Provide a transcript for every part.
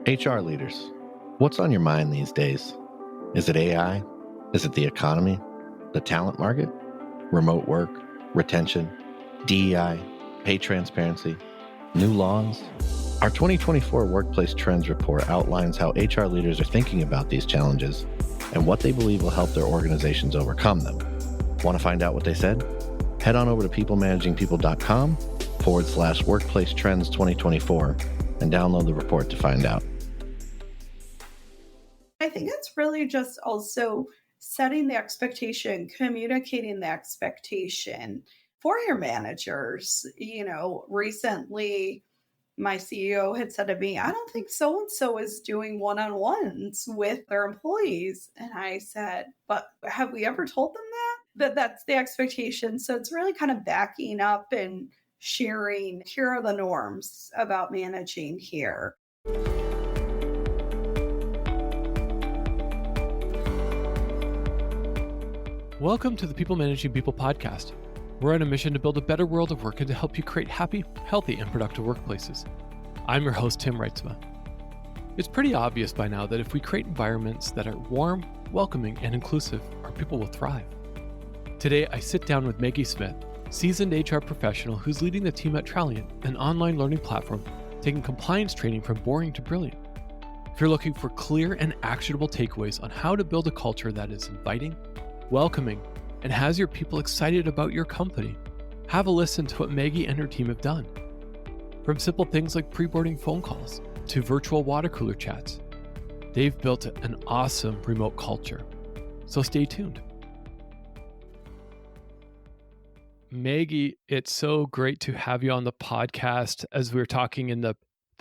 HR leaders, what's on your mind these days? Is it AI? Is it the economy? The talent market? Remote work? Retention? DEI? Pay transparency? New laws? Our 2024 Workplace Trends Report outlines how HR leaders are thinking about these challenges and what they believe will help their organizations overcome them. Want to find out what they said? Head on over to peoplemanagingpeople.com/Workplace Trends 2024 and download the report to find out. I think it's really just also setting the expectation, communicating the expectation for your managers. Recently, my CEO had said to me, I don't think so-and-so is doing one-on-ones with their employees. And I said, but have we ever told them that that's the expectation? So it's really kind of backing up and sharing, here are the norms about managing here. Welcome to the People Managing People podcast. We're on a mission to build a better world of work and to help you create happy, healthy, and productive workplaces. I'm your host, Tim Reitsma. It's pretty obvious by now that if we create environments that are warm, welcoming, and inclusive, our people will thrive. Today, I sit down with Maggie Smith, seasoned HR professional who's leading the team at Traliant, an online learning platform, taking compliance training from boring to brilliant. If you're looking for clear and actionable takeaways on how to build a culture that is inviting, welcoming, and has your people excited about your company, have a listen to what Maggie and her team have done. From simple things like pre-boarding phone calls to virtual water cooler chats, they've built an awesome remote culture. So stay tuned. Maggie, it's so great to have you on the podcast. As we were talking in the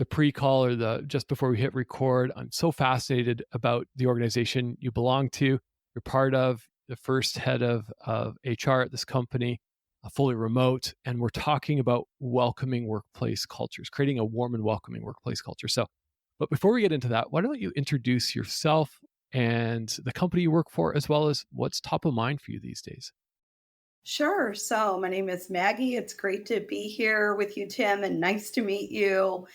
pre-call or just before we hit record, I'm so fascinated about the organization you belong to, you're part of, the first head of HR at this company, fully remote, and we're talking about welcoming workplace cultures, creating a warm and welcoming workplace culture. But before we get into that, why don't you introduce yourself and the company you work for, as well as what's top of mind for you these days? Sure. So my name is Maggie. It's great to be here with you, Tim, and nice to meet you.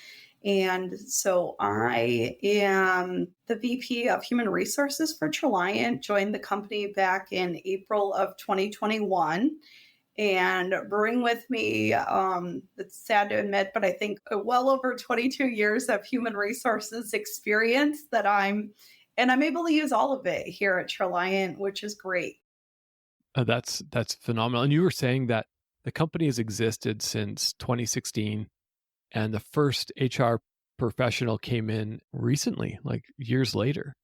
And so I am the VP of Human Resources for Traliant, joined the company back in April of 2021, and bring with me, it's sad to admit, but I think well over 22 years of human resources experience that I'm able to use all of it here at Traliant, which is great. That's phenomenal. And you were saying that the company has existed since 2016. And the first HR professional came in recently, like years later.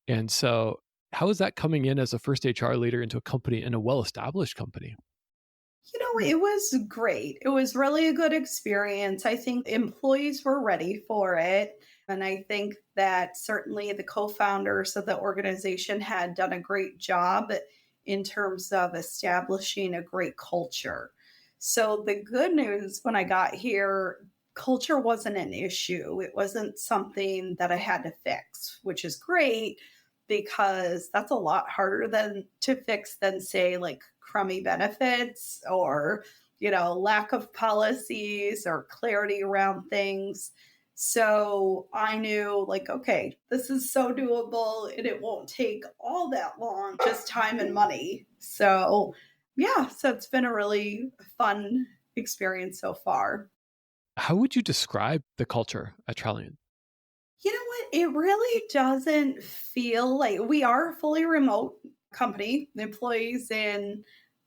And so how is that coming in as a first HR leader into a company, in a well-established company? It was great. It was really a good experience. I think employees were ready for it. And I think that certainly the co-founders of the organization had done a great job in terms of establishing a great culture. So the good news when I got here, culture wasn't an issue. It wasn't something that I had to fix, which is great because that's a lot harder to fix than, say, like crummy benefits or, lack of policies or clarity around things. So I knew, okay, this is so doable and it won't take all that long, just time and money. So it's been a really fun experience so far. How would you describe the culture at Traliant? You know what? It really doesn't feel like we are a fully remote company, employees in,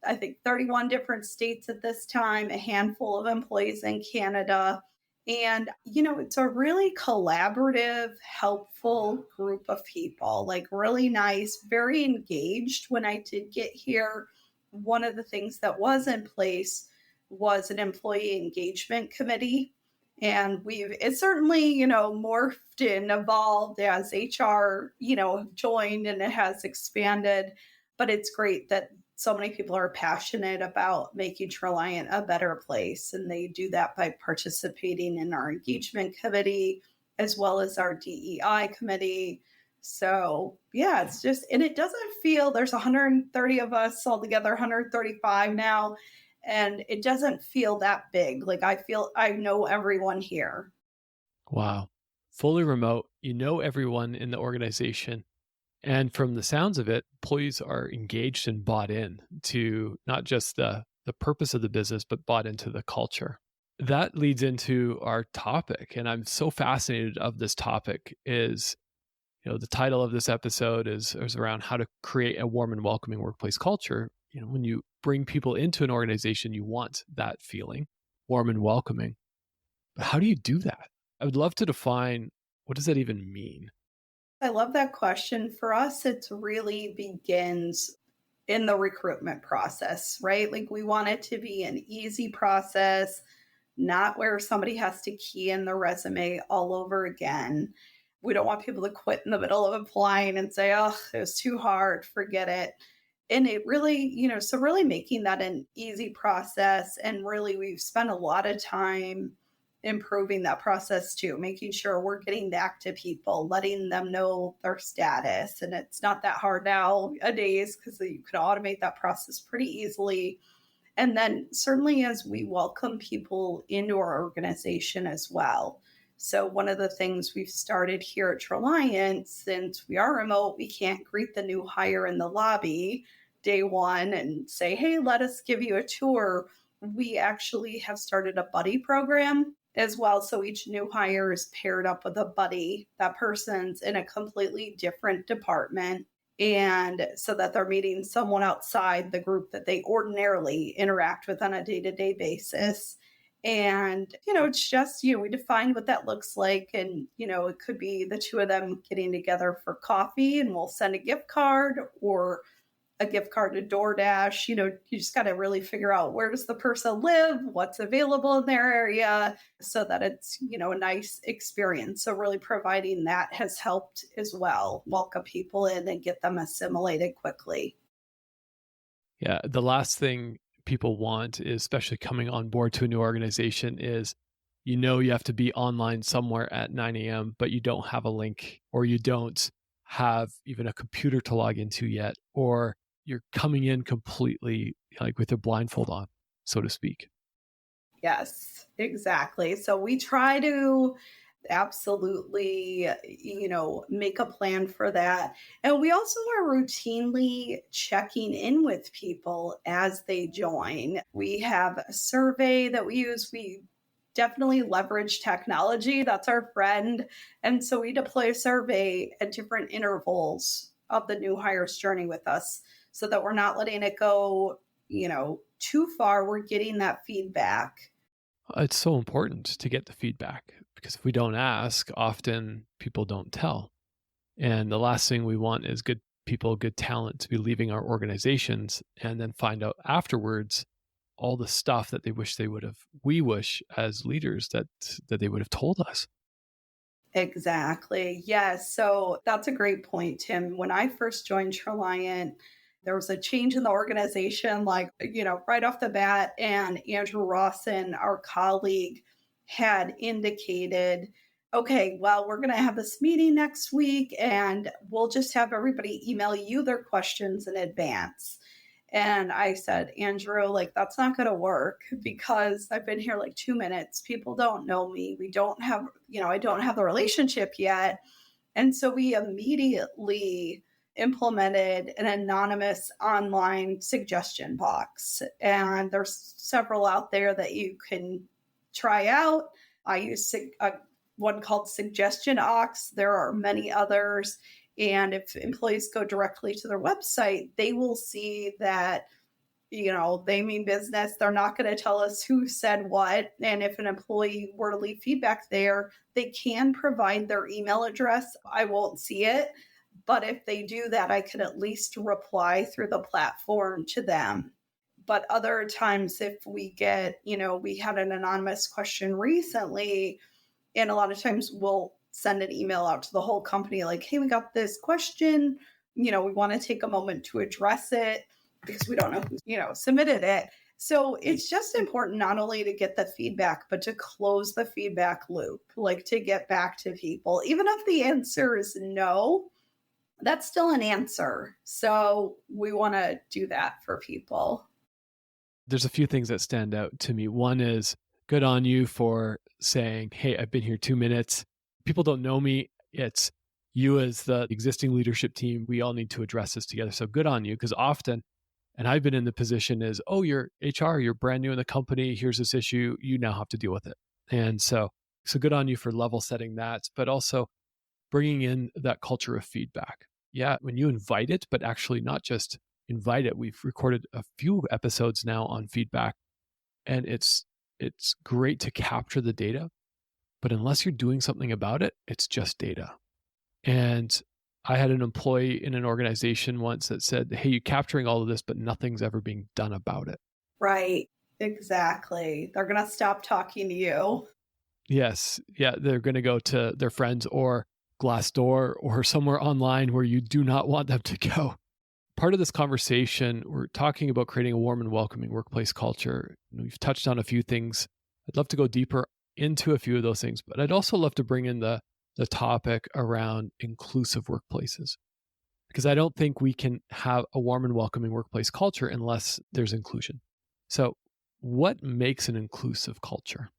I think, 31 different states at this time, a handful of employees in Canada. And, it's a really collaborative, helpful group of people, really nice, very engaged. When I did get here, one of the things that was in place was an employee engagement committee. And it's certainly, morphed and evolved as HR, joined, and it has expanded. But it's great that so many people are passionate about making Traliant a better place. And they do that by participating in our engagement committee, as well as our DEI committee. So it's just, and it doesn't feel, there's 130 of us altogether, 135 now. And it doesn't feel that big. I feel I know everyone here. Wow. fully remote, you know everyone in the organization. And from the sounds of it, employees are engaged and bought in to not just the purpose of the business, but bought into the culture. That leads into our topic. And I'm so fascinated of this topic is, the title of this episode is around how to create a warm and welcoming workplace culture. When you bring people into an organization, you want that feeling, warm and welcoming. But how do you do that? I would love to define, what does that even mean? I love that question. For us, it really begins in the recruitment process, right? Like we want it to be an easy process, not where somebody has to key in their resume all over again. We don't want people to quit in the middle of applying and say, oh, it was too hard, forget it. And it really, so really making that an easy process. And really, we've spent a lot of time improving that process too, making sure we're getting back to people, letting them know their status. And it's not that hard nowadays because you can automate that process pretty easily. And then certainly as we welcome people into our organization as well. So one of the things we've started here at Traliant, since we are remote, we can't greet the new hire in the lobby day one and say, hey, let us give you a tour. We actually have started a buddy program as well. So each new hire is paired up with a buddy. That person's in a completely different department. And so that they're meeting someone outside the group that they ordinarily interact with on a day-to-day basis. And, it's just, we define what that looks like. And, it could be the two of them getting together for coffee and we'll send a gift card or a gift card to DoorDash. You just got to really figure out where does the person live, what's available in their area so that it's, a nice experience. So really providing that has helped as well, welcome people in and get them assimilated quickly. Yeah. The last thing people want is, especially coming on board to a new organization, is, you have to be online somewhere at 9 a.m., but you don't have a link or you don't have even a computer to log into yet, or you're coming in completely like with a blindfold on, so to speak. Yes, exactly. So we try to absolutely, make a plan for that. And we also are routinely checking in with people as they join. We have a survey that we use. We definitely leverage technology. That's our friend. And so we deploy a survey at different intervals of the new hire's journey with us so that we're not letting it go, too far. We're getting that feedback. It's so important to get the feedback because if we don't ask, often people don't tell. And the last thing we want is good people, good talent to be leaving our organizations and then find out afterwards all the stuff that we wish as leaders that they would have told us. Exactly. Yes. So that's a great point, Tim. When I first joined Traliant, there was a change in the organization, right off the bat. And Andrew Rawson, our colleague, had indicated, okay, well, we're going to have this meeting next week and we'll just have everybody email you their questions in advance. And I said, Andrew, that's not going to work because I've been here 2 minutes. People don't know me. We don't have, I don't have the relationship yet. And so we immediately implemented an anonymous online suggestion box. And there's several out there that you can try out. I use one called Suggestion Ox. There are many others. And if employees go directly to their website, they will see that, they mean business. They're not going to tell us who said what. And if an employee were to leave feedback there, they can provide their email address. I won't see it. But if they do that, I can at least reply through the platform to them. But other times, if we get, we had an anonymous question recently, and a lot of times we'll send an email out to the whole company like, hey, we got this question. We want to take a moment to address it because we don't know who, submitted it. So it's just important not only to get the feedback, but to close the feedback loop, to get back to people. Even if the answer is no, that's still an answer. So we want to do that for people. There's a few things that stand out to me. One is good on you for saying, hey, I've been here 2 minutes. people don't know me. It's you as the existing leadership team. We all need to address this together. So good on you. Because often, and I've been in the position is, oh, you're HR, you're brand new in the company. Here's this issue. You now have to deal with it. And so good on you for level setting that, but also bringing in that culture of feedback. Yeah, when you invite it, but actually not just invite it. We've recorded a few episodes now on feedback, and it's great to capture the data, but unless you're doing something about it, it's just data. And I had an employee in an organization once that said, hey, you're capturing all of this, but nothing's ever being done about it. Right. Exactly. They're going to stop talking to you. Yes. Yeah. They're going to go to their friends or Glassdoor or somewhere online where you do not want them to go. Part of this conversation, we're talking about creating a warm and welcoming workplace culture. We've touched on a few things. I'd love to go deeper into a few of those things, but I'd also love to bring in the topic around inclusive workplaces, because I don't think we can have a warm and welcoming workplace culture unless there's inclusion. So what makes an inclusive culture?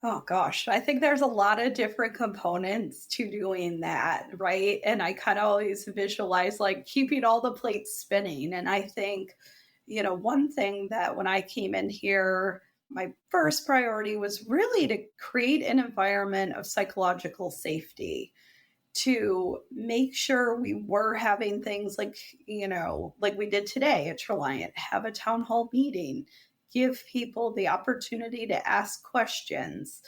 Oh gosh, I think there's a lot of different components to doing that, right? And I kind of always visualize like keeping all the plates spinning. And I think, one thing that when I came in here, my first priority was really to create an environment of psychological safety, to make sure we were having things like, like we did today at Traliant, have a town hall meeting, give people the opportunity to ask questions.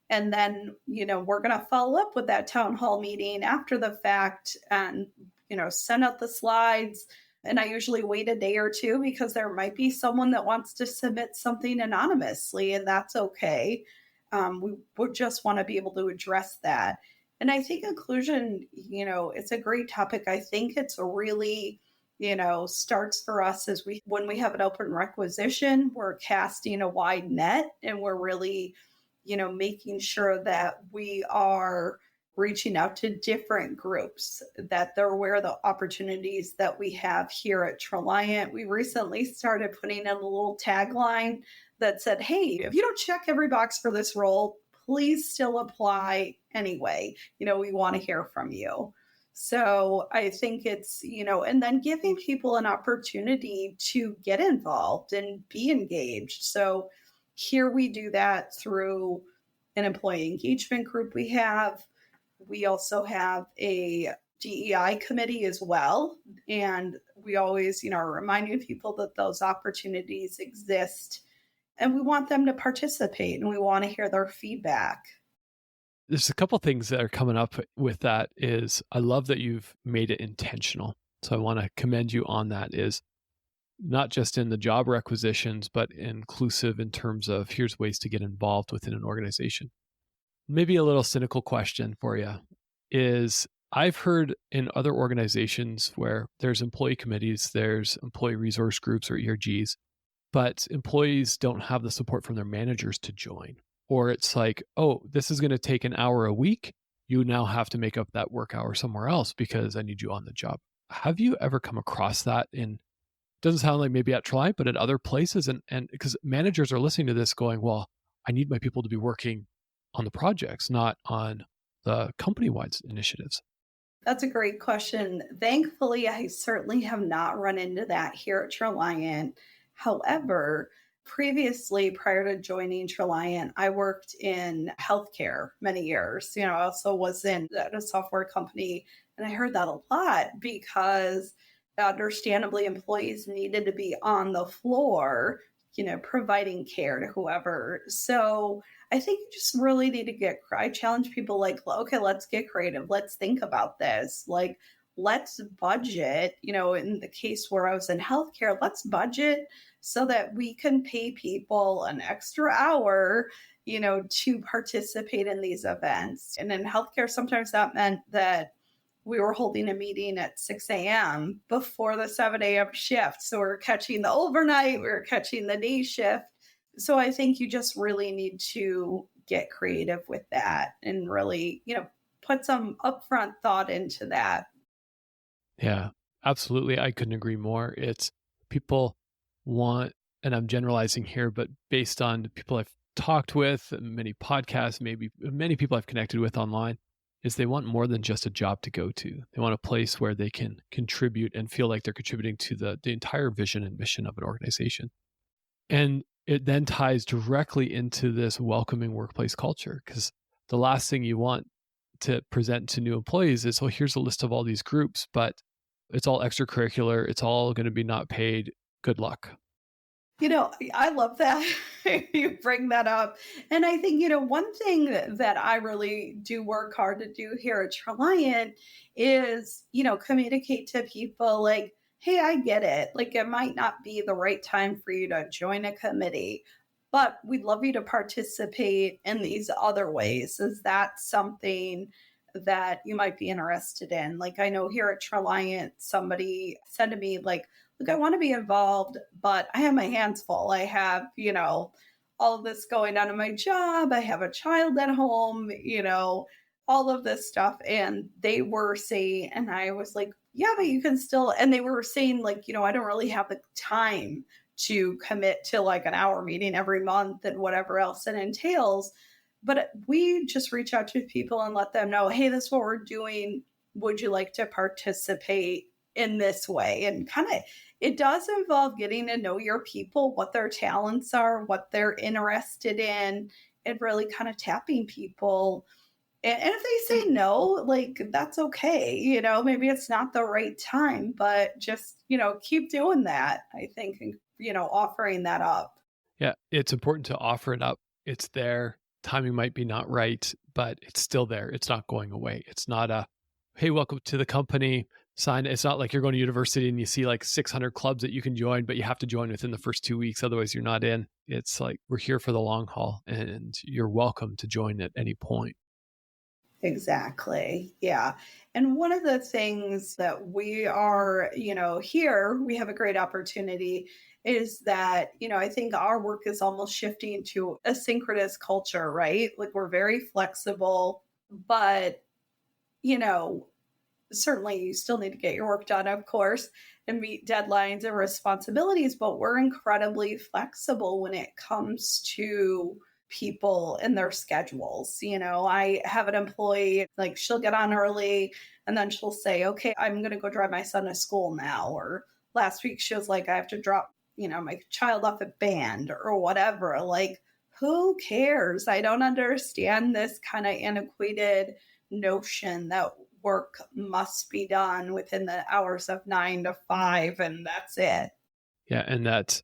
And then, we're going to follow up with that town hall meeting after the fact and, send out the slides. And I usually wait a day or two because there might be someone that wants to submit something anonymously, and that's okay. We would just want to be able to address that. And I think inclusion, it's a great topic. I think it's a really, starts for us as when we have an open requisition, we're casting a wide net and we're really, making sure that we are reaching out to different groups, that they're aware of the opportunities that we have here at Traliant. We recently started putting in a little tagline that said, hey, if you don't check every box for this role, please still apply anyway. We want to hear from you. So I think it's, and then giving people an opportunity to get involved and be engaged. So here we do that through an employee engagement group we have. We also have a DEI committee as well. And we always, are reminding people that those opportunities exist and we want them to participate and we want to hear their feedback. There's a couple things that are coming up with that is I love that you've made it intentional. So I want to commend you on that, is not just in the job requisitions, but inclusive in terms of here's ways to get involved within an organization. Maybe a little cynical question for you is I've heard in other organizations where there's employee committees, there's employee resource groups or ERGs, but employees don't have the support from their managers to join. Or it's like, oh, this is going to take an hour a week. You now have to make up that work hour somewhere else because I need you on the job. Have you ever come across that doesn't sound like maybe at Traliant, but at other places? And because managers are listening to this going, well, I need my people to be working on the projects, not on the company-wide initiatives. That's a great question. Thankfully, I certainly have not run into that here at Traliant. However, previously, prior to joining Traliant, I worked in healthcare many years. I also was in a software company, and I heard that a lot because understandably, employees needed to be on the floor, providing care to whoever. So I think you just really need to I challenge people like, okay, let's get creative. Let's think about this. Like, let's budget, in the case where I was in healthcare, let's budget so that we can pay people an extra hour, to participate in these events. And in healthcare, sometimes that meant that we were holding a meeting at 6 a.m. before the 7 a.m. shift. So we're catching the overnight, we're catching the day shift. So I think you just really need to get creative with that and really, put some upfront thought into that. Yeah, absolutely. I couldn't agree more. It's people want, and I'm generalizing here, but based on people I've talked with, many podcasts, maybe many people I've connected with online, is they want more than just a job to go to. They want a place where they can contribute and feel like they're contributing to the entire vision and mission of an organization. And it then ties directly into this welcoming workplace culture, because the last thing you want to present to new employees is, well, here's a list of all these groups, but it's all extracurricular. It's all going to be not paid. Good luck. I love that you bring that up. And I think, one thing that I really do work hard to do here at Traliant is, communicate to people like, hey, I get it. Like, it might not be the right time for you to join a committee, but we'd love you to participate in these other ways. Is that something that you might be interested in? Like, I know here at Traliant, somebody said to me, like, look, I want to be involved, but I have my hands full. I have, all of this going on in my job. I have a child at home, all of this stuff. And they were saying, and I was like, yeah, but you can still, and they were saying like, I don't really have the time to commit to like an hour meeting every month and whatever else it entails. But we just reach out to people and let them know, hey, this is what we're doing. Would you like to participate in this way? And kind of, it does involve getting to know your people, what their talents are, what they're interested in, and really kind of tapping people. And if they say no, like, that's okay. Maybe it's not the right time, but just, keep doing that, I think, and, offering that up. Yeah, it's important to offer it up. It's there. Timing might be not right, but it's still there. It's not going away. It's not a, hey, welcome to the company. Sign. It's not like you're going to university and you see like 600 clubs that you can join, but you have to join within the first 2 weeks. Otherwise, you're not in. It's like, we're here for the long haul and you're welcome to join at any point. Exactly. Yeah. And one of the things that we are, here, we have a great opportunity is that, I think our work is almost shifting to a synchronous culture, right? Like, we're very flexible, but, certainly you still need to get your work done, of course, and meet deadlines and responsibilities, but we're incredibly flexible when it comes to people and their schedules. I have an employee, like, she'll get on early and then she'll say, okay, I'm going to go drive my son to school now. Or last week she was like, I have to drop, my child off at band or whatever. Like, who cares? I don't understand this kind of antiquated notion that work must be done within the hours of 9 to 5 and that's it. Yeah. And that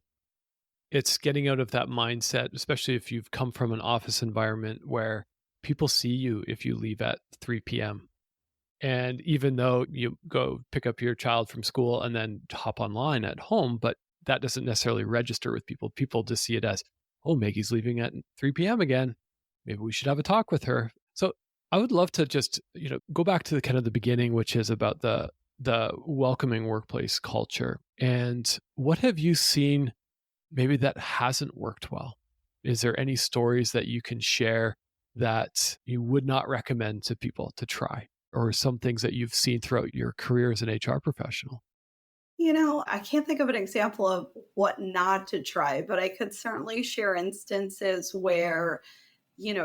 it's getting out of that mindset, especially if you've come from an office environment where people see you if you leave at 3 p.m. And even though you go pick up your child from school and then hop online at home, but that doesn't necessarily register with people. People just see it as, oh, Maggie's leaving at 3 p.m. again. Maybe we should have a talk with her. So I would love to just, go back to the kind of the beginning, which is about the welcoming workplace culture. And what have you seen maybe that hasn't worked well? Is there any stories that you can share that you would not recommend to people to try, or some things that you've seen throughout your career as an HR professional? I can't think of an example of what not to try, but I could certainly share instances where,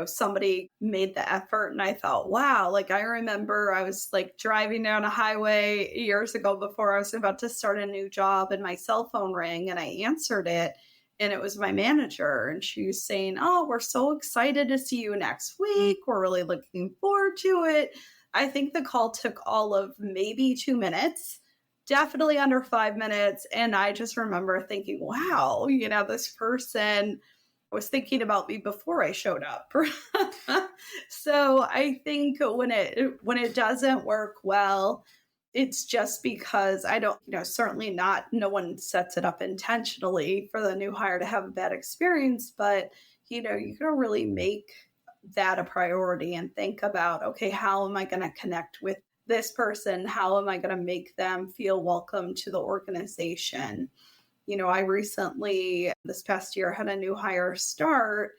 somebody made the effort and I thought, wow, like, I remember I was like driving down a highway years ago before I was about to start a new job and my cell phone rang and I answered it. And it was my manager and she was saying, oh, we're so excited to see you next week. We're really looking forward to it. I think the call took all of maybe 2 minutes, definitely under 5 minutes. And I just remember thinking, wow, this person was thinking about me before I showed up. So I think when it doesn't work well, it's just because I don't, certainly no one sets it up intentionally for the new hire to have a bad experience, but, you got to really make that a priority and think about, okay, how am I going to connect with this person? How am I going to make them feel welcome to the organization? I recently, this past year, had a new hire start.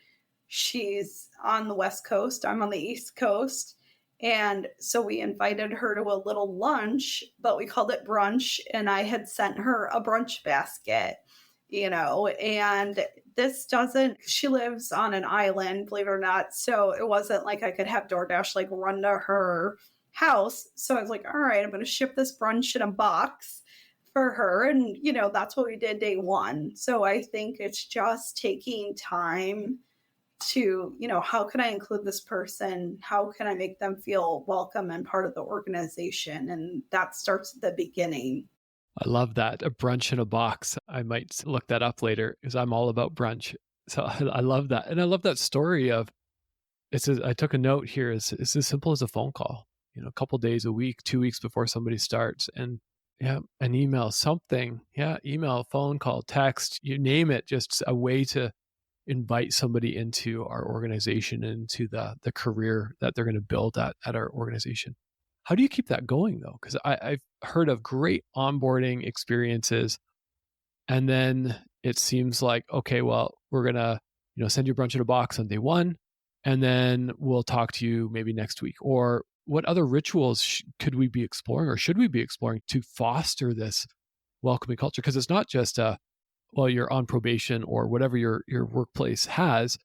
She's on the West Coast. I'm on the East Coast. And so we invited her to a little lunch, but we called it brunch. And I had sent her a brunch basket, and this doesn't, she lives on an island, believe it or not. So it wasn't like I could have DoorDash like run to her house. So I was like, all right, I'm going to ship this brunch in a box for her. And, that's what we did day one. So I think it's just taking time to, how can I include this person? How can I make them feel welcome and part of the organization? And that starts at the beginning. I love that. A brunch in a box. I might look that up later because I'm all about brunch. So I love that. And I love that story of, I took a note here. It's as simple as a phone call, a couple days a week, 2 weeks before somebody starts. And an email, something. Email, phone call, text, you name it, just a way to invite somebody into our organization, into the career that they're going to build at our organization. How do you keep that going though? Because I've heard of great onboarding experiences, and then it seems like, okay, well, we're going to, send you a brunch in a box on day one, and then we'll talk to you maybe next week. Or what other rituals could we be exploring, or should we be exploring to foster this welcoming culture? Because it's not just you're on probation or whatever your workplace has.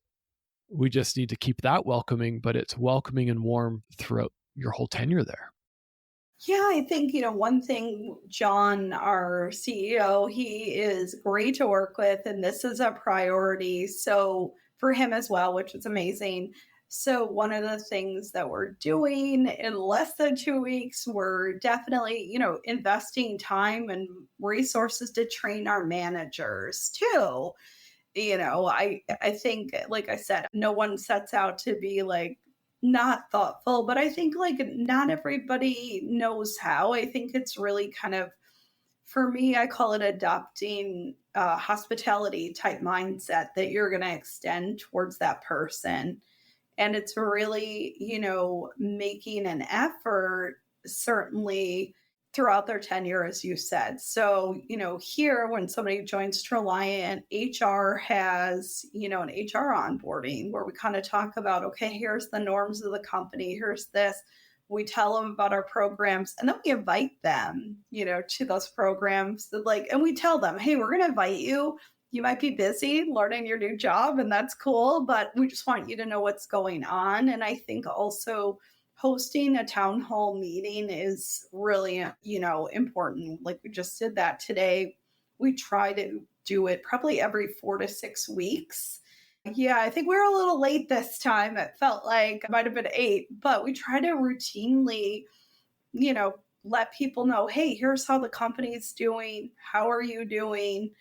We just need to keep that welcoming, but it's welcoming and warm throughout your whole tenure there. Yeah, I think, one thing, John, our CEO, he is great to work with, and this is a priority. So for him as well, which is amazing. So one of the things that we're doing in less than 2 weeks, we're definitely, investing time and resources to train our managers too. I think, like I said, no one sets out to be like not thoughtful, but I think like not everybody knows how. I think it's really kind of, for me, I call it adopting a hospitality type mindset that you're going to extend towards that person. And it's really, making an effort, certainly throughout their tenure, as you said. So, here, when somebody joins Traliant, HR has, an HR onboarding where we kind of talk about, okay, here's the norms of the company, here's this. We tell them about our programs, and then we invite them, to those programs. And we tell them, hey, we're going to invite you. You might be busy learning your new job, and that's cool, but we just want you to know what's going on. And I think also hosting a town hall meeting is really, important. Like we just did that today. We try to do it probably every 4 to 6 weeks. Yeah, I think we were a little late this time. It felt like it might have been 8, but we try to routinely, let people know, hey, here's how the company's doing. How are you doing?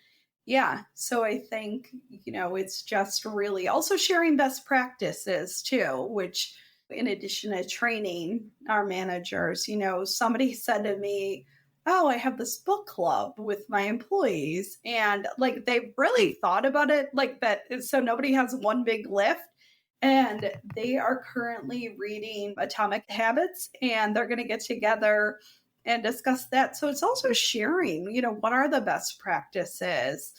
Yeah. So I think, it's just really also sharing best practices too, which in addition to training our managers, somebody said to me, oh, I have this book club with my employees, and like they've really thought about it like that. So nobody has one big lift. And they are currently reading Atomic Habits, and they're going to get together and discuss that. So it's also sharing, what are the best practices,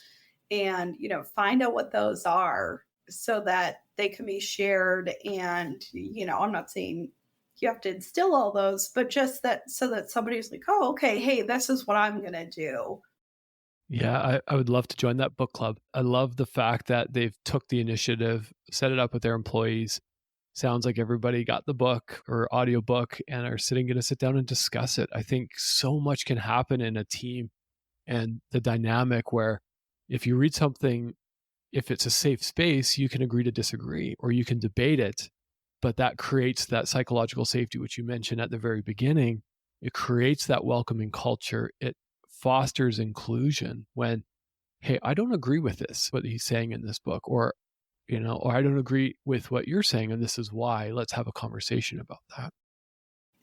and, find out what those are so that they can be shared. And, I'm not saying you have to instill all those, but just that so that somebody's like, oh, okay, hey, this is what I'm going to do. Yeah, I would love to join that book club. I love the fact that they've took the initiative, set it up with their employees. Sounds like everybody got the book or audiobook and are going to sit down and discuss it. I think so much can happen in a team, and the dynamic where if you read something, if it's a safe space, you can agree to disagree or you can debate it, but that creates that psychological safety, which you mentioned at the very beginning. It creates that welcoming culture. It fosters inclusion when, hey, I don't agree with this, what he's saying in this book, or I don't agree with what you're saying, and this is why. Let's have a conversation about that.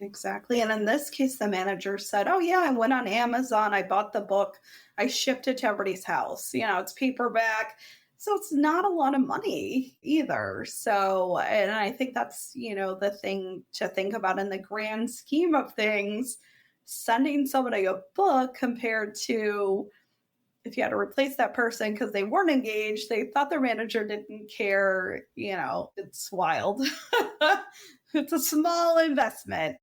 Exactly. And in this case, the manager said, oh, yeah, I went on Amazon. I bought the book. I shipped it to everybody's house. It's paperback. So it's not a lot of money either. So, and I think that's, the thing to think about in the grand scheme of things, sending somebody a book compared to if you had to replace that person because they weren't engaged, they thought their manager didn't care, it's wild. It's a small investment.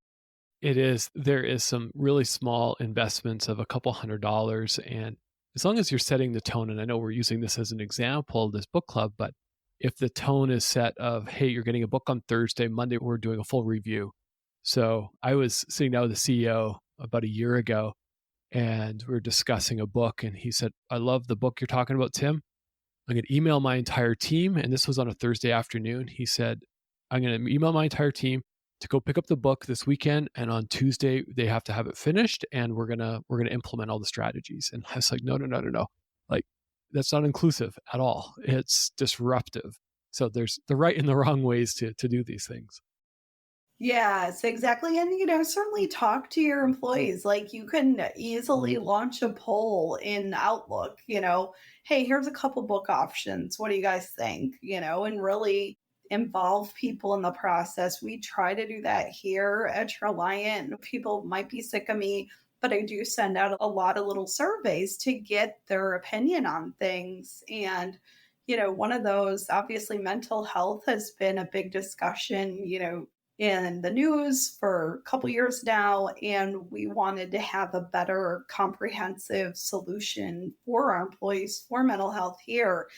It is. There is some really small investments of a couple $100s, and as long as you're setting the tone, and I know we're using this as an example, this book club, but if the tone is set of, hey, you're getting a book on Thursday, Monday, we're doing a full review. So I was sitting down with the CEO about a year ago, and we were discussing a book, and he said, I love the book you're talking about, Tim. I'm going to email my entire team. And this was on a Thursday afternoon. He said, I'm going to email my entire team to go pick up the book this weekend. And on Tuesday, they have to have it finished. And we're going to implement all the strategies. And I was like, no. Like, that's not inclusive at all. It's disruptive. So there's the right and the wrong ways to do these things. Yes, exactly. And, certainly talk to your employees. Like you can easily launch a poll in Outlook, hey, here's a couple book options. What do you guys think? And really involve people in the process. We try to do that here at Traliant. People might be sick of me, but I do send out a lot of little surveys to get their opinion on things. And, one of those, obviously mental health has been a big discussion, in the news for a couple years now, and we wanted to have a better comprehensive solution for our employees for mental health here.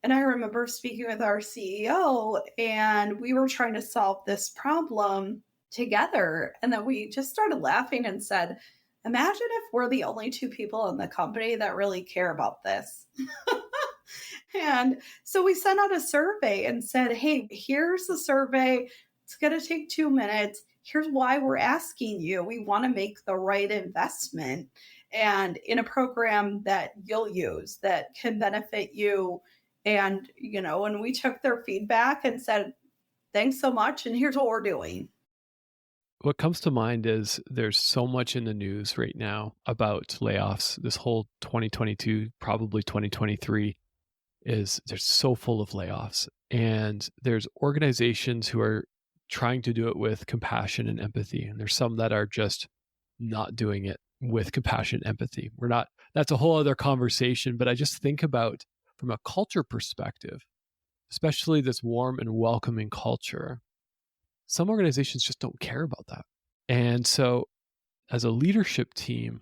And I remember speaking with our CEO, and we were trying to solve this problem together. And then we just started laughing and said, imagine if we're the only two people in the company that really care about this. And so we sent out a survey and said, hey, here's the survey. It's going to take 2 minutes. Here's why we're asking you. We want to make the right investment and in a program that you'll use that can benefit you. And, and we took their feedback and said, thanks so much. And here's what we're doing. What comes to mind is there's so much in the news right now about layoffs. This whole 2022, probably 2023, they're so full of layoffs. And there's organizations who are trying to do it with compassion and empathy. And there's some that are just not doing it with compassion and empathy. That's a whole other conversation, but I just think about from a culture perspective, especially this warm and welcoming culture, some organizations just don't care about that. And so as a leadership team,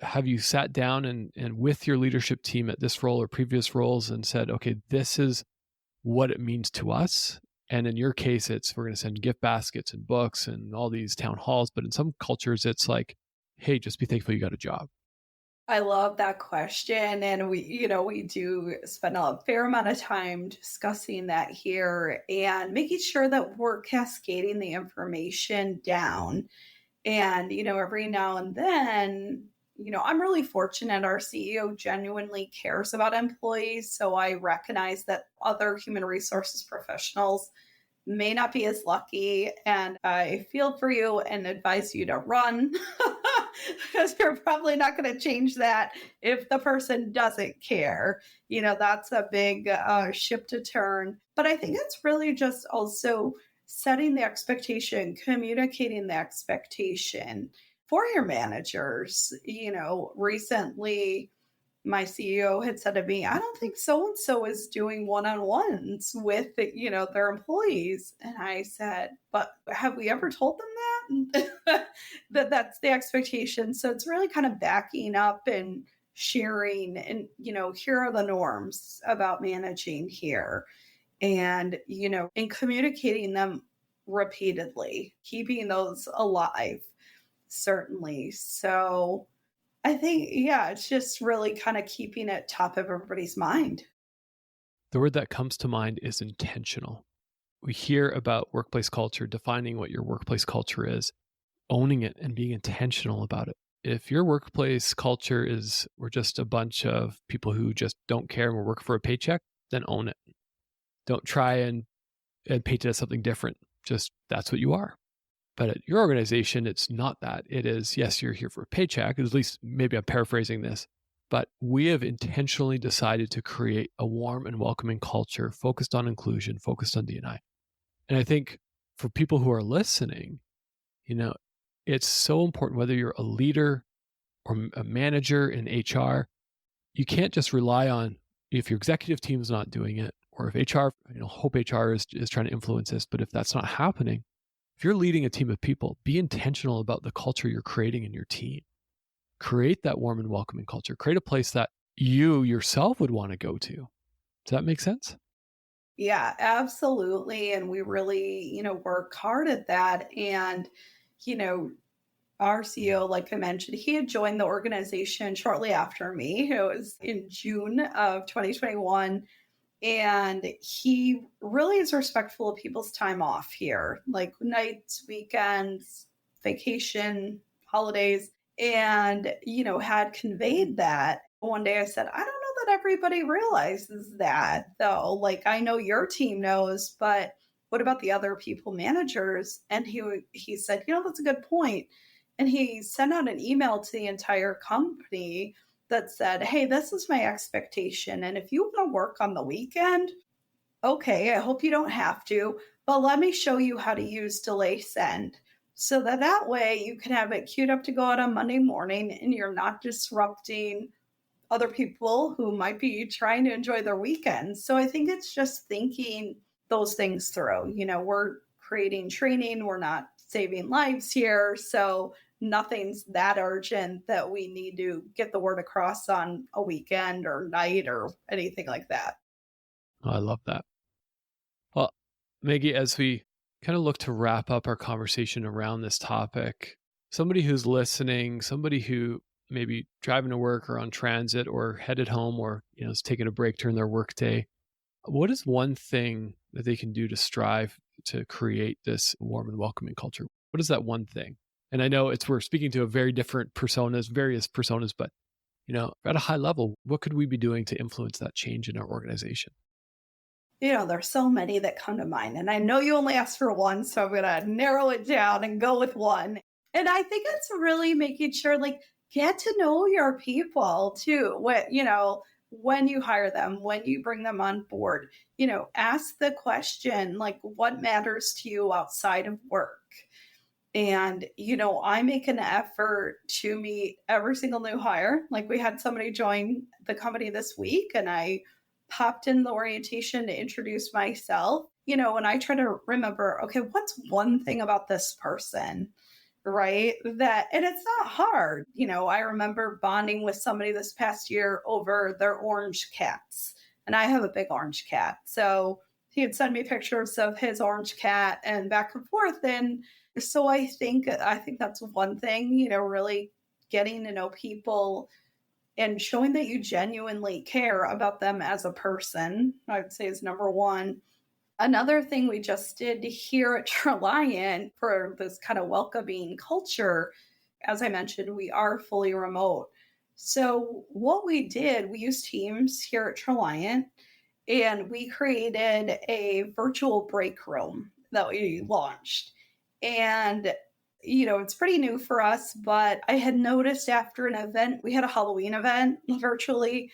have you sat down and with your leadership team at this role or previous roles and said, okay, this is what it means to us? And in your case, we're going to send gift baskets and books and all these town halls. But in some cultures, it's like, hey, just be thankful you got a job. I love that question. And we do spend a fair amount of time discussing that here and making sure that we're cascading the information down. And, every now and then, I'm really fortunate our CEO genuinely cares about employees. So I recognize that other human resources professionals may not be as lucky. And I feel for you and advise you to run because you're probably not going to change that if the person doesn't care. That's a big ship to turn. But I think it's really just also setting the expectation, communicating the expectation for your managers. Recently, my CEO had said to me, I don't think so-and-so is doing one-on-ones with, their employees. And I said, but have we ever told them that? That's the expectation. So it's really kind of backing up and sharing and, here are the norms about managing here. And, and communicating them repeatedly, keeping those alive. Certainly. So I think, it's just really kind of keeping it top of everybody's mind. The word that comes to mind is intentional. We hear about workplace culture, defining what your workplace culture is, owning it and being intentional about it. If your workplace culture is we're just a bunch of people who just don't care and we're working for a paycheck, then own it. Don't try and paint it as something different. Just that's what you are. But at your organization, it's not that. It is, yes, you're here for a paycheck. At least maybe I'm paraphrasing this, but we have intentionally decided to create a warm and welcoming culture focused on inclusion, focused on D&I. And I think for people who are listening, it's so important whether you're a leader or a manager in HR, you can't just rely on if your executive team is not doing it or if HR, hope HR is trying to influence this, but if that's not happening, if you're leading a team of people, be intentional about the culture you're creating in your team. Create that warm and welcoming culture. Create a place that you yourself would want to go to. Does that make sense? Yeah, absolutely. And we really, work hard at that. And, you know, our CEO, like I mentioned, he had joined the organization shortly after me. It was in June of 2021. And he really is respectful of people's time off here, like nights, weekends, vacation, holidays, and, had conveyed that. One day I said, I don't know that everybody realizes that, though. Like, I know your team knows, but what about the other people managers? And he said, that's a good point. And he sent out an email to the entire company that said, hey, this is my expectation. And if you want to work on the weekend, okay, I hope you don't have to, but let me show you how to use delay send so that way you can have it queued up to go out on Monday morning and you're not disrupting other people who might be trying to enjoy their weekend. So I think it's just thinking those things through. We're creating training, we're not saving lives here. So nothing's that urgent that we need to get the word across on a weekend or night or anything like that. Oh, I love that. Well, Maggie, as we kind of look to wrap up our conversation around this topic, somebody who's listening, somebody who maybe driving to work or on transit or headed home or, is taking a break during their workday, what is one thing that they can do to strive to create this warm and welcoming culture? What is that one thing? And I know we're speaking to a very different various personas, but, at a high level, what could we be doing to influence that change in our organization? There's so many that come to mind. And I know you only asked for one, so I'm going to narrow it down and go with one. And I think it's really making sure, get to know your people too. When you hire them, when you bring them on board, ask the question, what matters to you outside of work? And, I make an effort to meet every single new hire. Like, we had somebody join the company this week and I popped in the orientation to introduce myself, and I try to remember, okay, what's one thing about this person, right? And it's not hard. I remember bonding with somebody this past year over their orange cats, and I have a big orange cat. So he had sent me pictures of his orange cat and back and forth. And so I think that's one thing, really getting to know people and showing that you genuinely care about them as a person, I would say, is number one. Another thing we just did here at Traliant for this kind of welcoming culture, as I mentioned, we are fully remote. So what we did, we used Teams here at Traliant, and we created a virtual break room that we launched. And it's pretty new for us, but I had noticed after an event, we had a Halloween event virtually.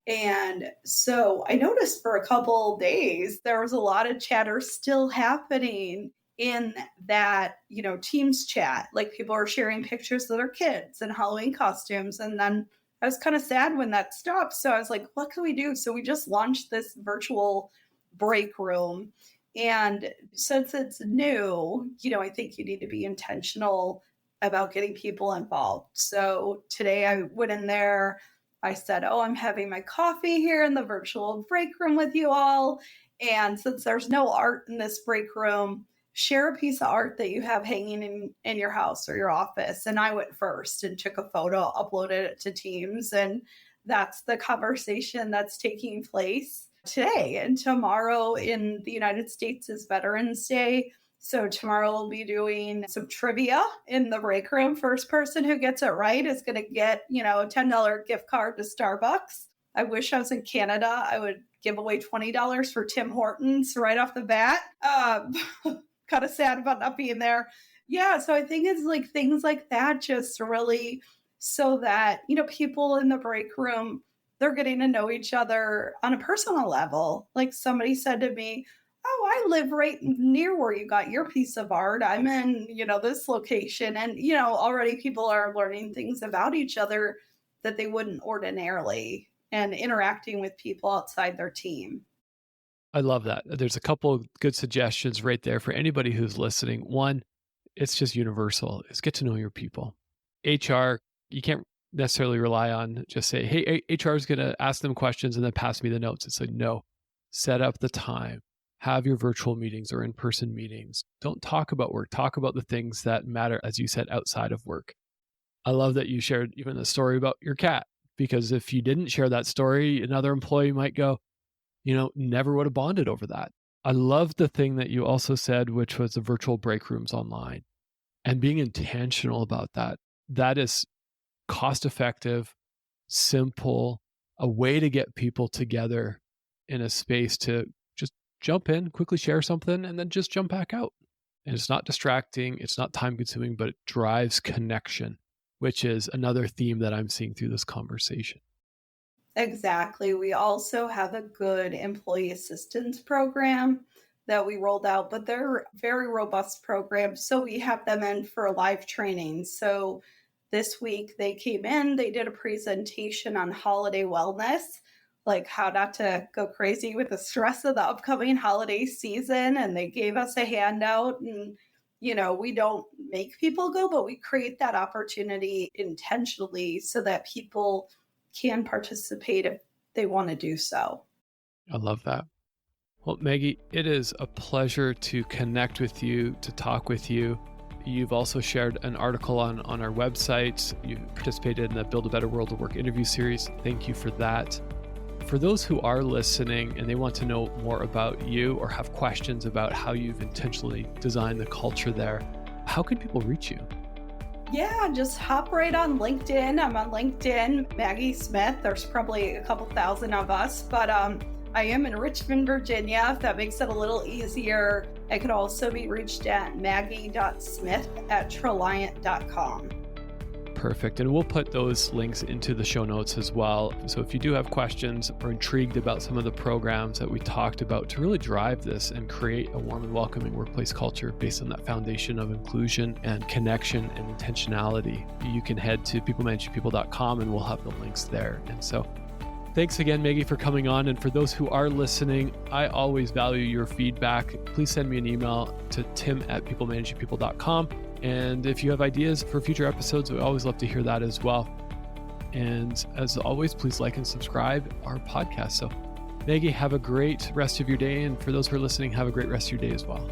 And so I noticed for a couple days, there was a lot of chatter still happening in that, Teams chat. Like, people are sharing pictures of their kids and Halloween costumes. And then I was kind of sad when that stopped. So I was like, what can we do? So we just launched this virtual break room. And since it's new, I think you need to be intentional about getting people involved. So today I went in there, I said, I'm having my coffee here in the virtual break room with you all. And since there's no art in this break room, share a piece of art that you have hanging in your house or your office. And I went first and took a photo, uploaded it to Teams. And that's the conversation that's taking place today. And tomorrow in the United States is Veterans Day. So tomorrow we'll be doing some trivia in the break room. First person who gets it right is going to get, a $10 gift card to Starbucks. I wish I was in Canada. I would give away $20 for Tim Hortons right off the bat. Kind of sad about not being there. Yeah, so I think it's things like that, just really so that, people in the break room, they're getting to know each other on a personal level. Like, somebody said to me, I live right near where you got your piece of art. I'm in, this location. And, already people are learning things about each other that they wouldn't ordinarily, and interacting with people outside their team. I love that. There's a couple of good suggestions right there for anybody who's listening. One, it's just universal. It's get to know your people. HR, you can't necessarily rely on just say, hey, HR is going to ask them questions and then pass me the notes. It's like, no, set up the time, have your virtual meetings or in-person meetings. Don't talk about work, talk about the things that matter, as you said, outside of work. I love that you shared even the story about your cat, because if you didn't share that story, another employee might go, never would have bonded over that. I love the thing that you also said, which was the virtual break rooms online and being intentional about that. That is cost-effective, simple, a way to get people together in a space to just jump in, quickly share something, and then just jump back out. And it's not distracting, it's not time-consuming, but it drives connection, which is another theme that I'm seeing through this conversation. Exactly. We also have a good employee assistance program that we rolled out, but they're very robust programs. So we have them in for live training. So this week they came in, they did a presentation on holiday wellness, like how not to go crazy with the stress of the upcoming holiday season. And they gave us a handout, and we don't make people go, but we create that opportunity intentionally so that people can participate if they want to do so. I love that. Well, Maggie, it is a pleasure to connect with you, to talk with you. You've also shared an article on our website. You participated in the Build a Better World of Work interview series. Thank you for that. For those who are listening and they want to know more about you or have questions about how you've intentionally designed the culture there, how can people reach you? Yeah, just hop right on LinkedIn. I'm on LinkedIn, Maggie Smith. There's probably a couple thousand of us, but I am in Richmond, Virginia, if that makes it a little easier. I could also be reached at maggie.smith@traliant.com. Perfect. And we'll put those links into the show notes as well. So if you do have questions or intrigued about some of the programs that we talked about to really drive this and create a warm and welcoming workplace culture based on that foundation of inclusion and connection and intentionality, you can head to peoplemanagingpeople.com and we'll have the links there. And so thanks again, Maggie, for coming on. And for those who are listening, I always value your feedback. Please send me an email to tim@peoplemanagingpeople.com. And if you have ideas for future episodes, we always love to hear that as well. And as always, please like and subscribe our podcast. So Maggie, have a great rest of your day. And for those who are listening, have a great rest of your day as well.